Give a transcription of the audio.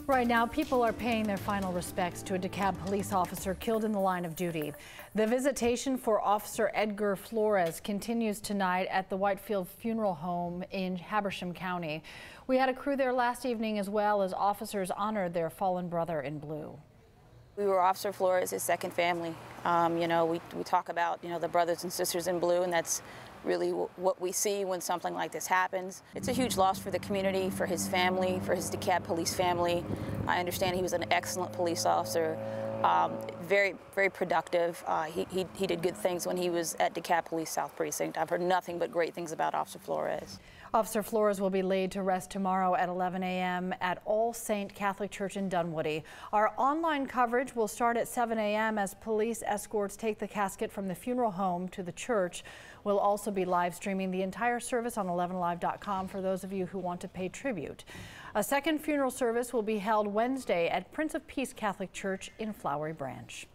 Right now, people are paying their final respects to a DeKalb police officer killed in the line of duty. The visitation for Officer Edgar Flores continues tonight at the Whitefield Funeral Home in Habersham County. We had a crew there last evening as well as officers honored their fallen brother in blue. We were Officer Flores, his second family. We talk about, the brothers and sisters in blue, and that's really what we see when something like this happens. It's a huge loss for the community, for his family, for his DeKalb police family. I understand he was an excellent police officer, very, very productive. He did good things when he was at DeKalb Police South Precinct. I've heard nothing but great things about Officer Flores. Officer Flores will be laid to rest tomorrow at 11 a.m. at All Saint Catholic Church in Dunwoody. Our online coverage will start at 7 a.m. as police escorts take the casket from the funeral home to the church. We'll also be live streaming the entire service on 11live.com for those of you who want to pay tribute. A second funeral service will be held Wednesday at Prince of Peace Catholic Church in Flowery Branch.